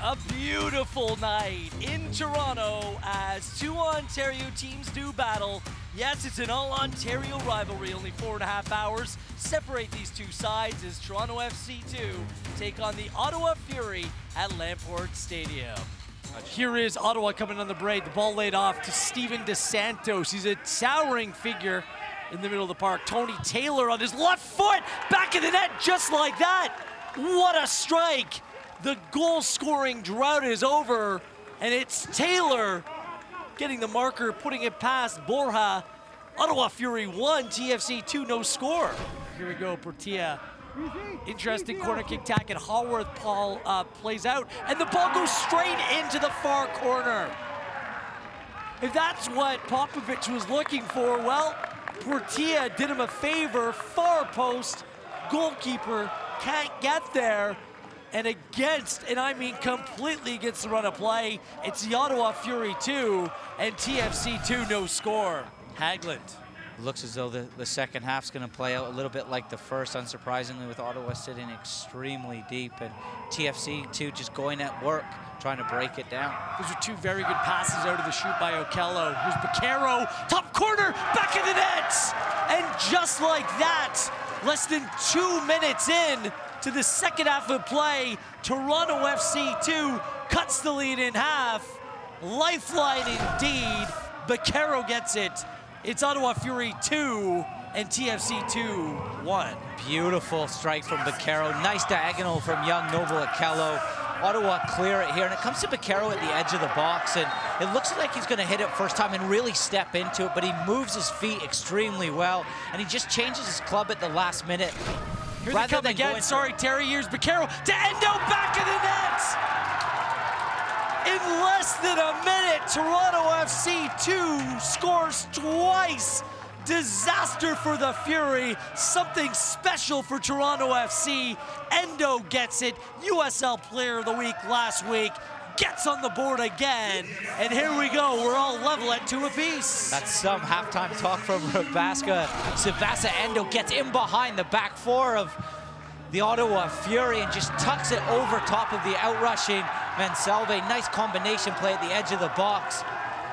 A beautiful night in Toronto as two Ontario teams do battle. Yes, it's an all-Ontario rivalry. Only 4.5 hours separate these two sides as Toronto FC2 take on the Ottawa Fury at Lamport Stadium. Here is Ottawa coming on the break. The ball laid off to Steven DeSantos. He's a towering figure in the middle of the park. Tony Taylor on his left foot, back of the net just like that. What a strike! The goal-scoring drought is over, and it's Taylor getting the marker, putting it past Borja. Ottawa Fury 1, TFC 2, no score. Here we go, Portilla. Interesting corner kick tack, and Haworth Paul plays out, and the ball goes straight into the far corner. If that's what Popovich was looking for, well, Portilla did him a favor. Far post, goalkeeper can't get there. And against, and I mean completely against the run of play, it's the Ottawa Fury 2 and TFC 2, no score. Haglund. Looks as though the second half's going to play out a little bit like the first, unsurprisingly, with Ottawa sitting extremely deep and TFC 2 just going at work, trying to break it down. Those are two very good passes out of the shoot by Okello. Here's Baquero, top corner, back in the net! And just like that, less than 2 minutes in to the second half of play, Toronto FC 2 cuts the lead in half. Lifeline indeed. Baquero gets it. It's Ottawa Fury 2 and TFC 2 1. Beautiful strike from Baquero. Nice diagonal from young Noble Okello. Ottawa clear it here, and it comes to Baquero at the edge of the box, and it looks like he's going to hit it first time and really step into it, but he moves his feet extremely well, and he just changes his club at the last minute. Here they come again. Sorry, Terry. Here's Baquero to Endo, back of the net. In less than a minute, Toronto FC 2 scores twice. Disaster for the Fury. Something special for Toronto FC. Endo gets it. USL Player of the Week last week. Gets on the board again, and here we go. We're all level at 2 apiece. That's some halftime talk from Rabaska. Sebasa Endo gets in behind the back four of the Ottawa Fury and just tucks it over top of the outrushing Mansalve. Nice combination play at the edge of the box.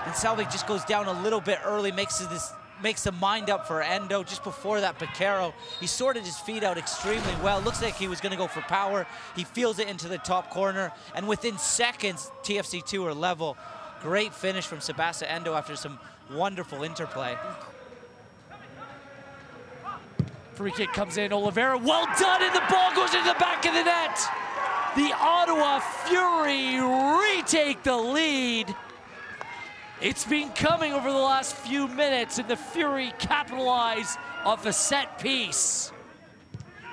And Salve just goes down a little bit early, makes the mind up for Endo. Just before that, Baquero, he sorted his feet out extremely well. Looks like he was going to go for power. He feels it into the top corner, and within seconds, TFC 2 are level. Great finish from Sebasa Endo after some wonderful interplay. Free kick comes in, Oliveira, well done, and the ball goes into the back of the net. The Ottawa Fury retake the lead. It's been coming over the last few minutes, and the Fury capitalize off a set piece.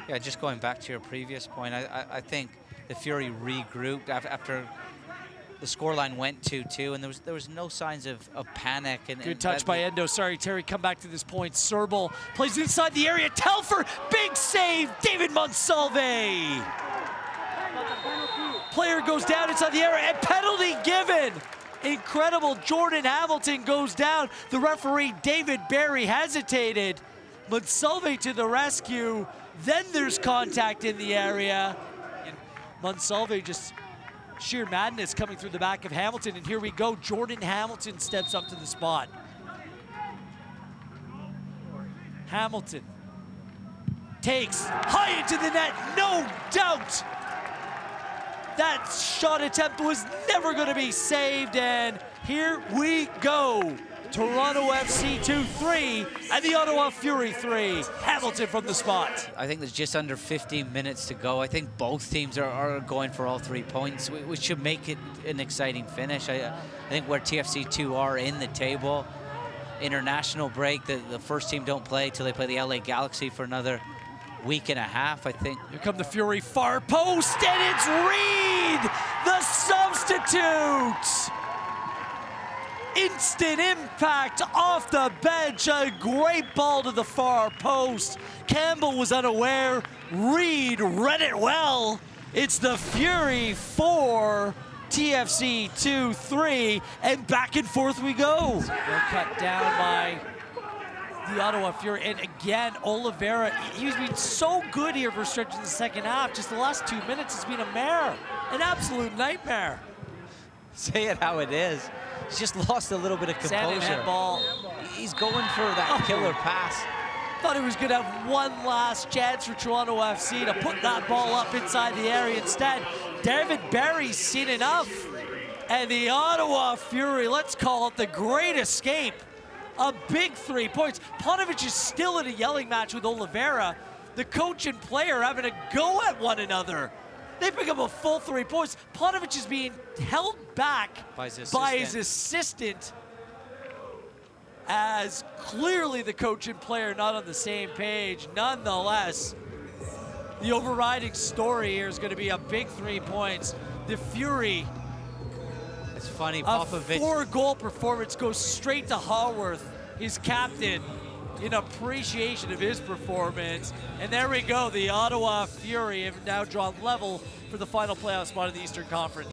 Yeah, just going back to your previous point, I think the Fury regrouped after the scoreline went 2-2, and there was no signs of panic. Good touch by Endo. Sorry, Terry, come back to this point. Serbal plays inside the area. Telfer, big save. David Monsalve. Player goes down inside the area, and penalty given. Incredible. Jordan Hamilton goes down. The referee, David Barry, hesitated. Monsalve to the rescue. Then there's contact in the area. And Monsalve just sheer madness coming through the back of Hamilton. And here we go. Jordan Hamilton steps up to the spot. Hamilton takes high into the net. No doubt. That shot attempt was never going to be saved, and here we go. Toronto FC 2-3 and the Ottawa Fury 3. Hamilton from the spot. I think there's just under 15 minutes to go. I think both teams are going for all 3 points, which should make it an exciting finish. I think where TFC 2 are in the table, international break, the first team don't play till they play the LA Galaxy for another week and a half, I think. Here come the Fury, far post, and it's Reed, the substitute. Instant impact off the bench, a great ball to the far post. Campbell was unaware, Reed read it well. It's the Fury 4, TFC 2-3, and back and forth we go. Well cut down by the Ottawa Fury. And again, Oliveira, he's been so good here for stretches in the second half. Just the last 2 minutes has been a mare, an absolute nightmare. Say it how it is. He's just lost a little bit of composure. Ball. He's going for that killer pass. Thought he was going to have one last chance for Toronto FC to put that ball up inside the area. Instead, David Barry's seen enough. And the Ottawa Fury, let's call it the great escape. A big 3 points. Paunovic is still in a yelling match with Oliveira. The coach and player having a go at one another. They pick up a full 3 points. Paunovic is being held back by his assistant, as clearly the coach and player not on the same page. Nonetheless, the overriding story here is going to be a big 3 points. The Fury, it's funny, Popovich, a 4-goal performance goes straight to Haworth, his captain, in appreciation of his performance. And there we go, the Ottawa Fury have now drawn level for the final playoff spot in the Eastern Conference.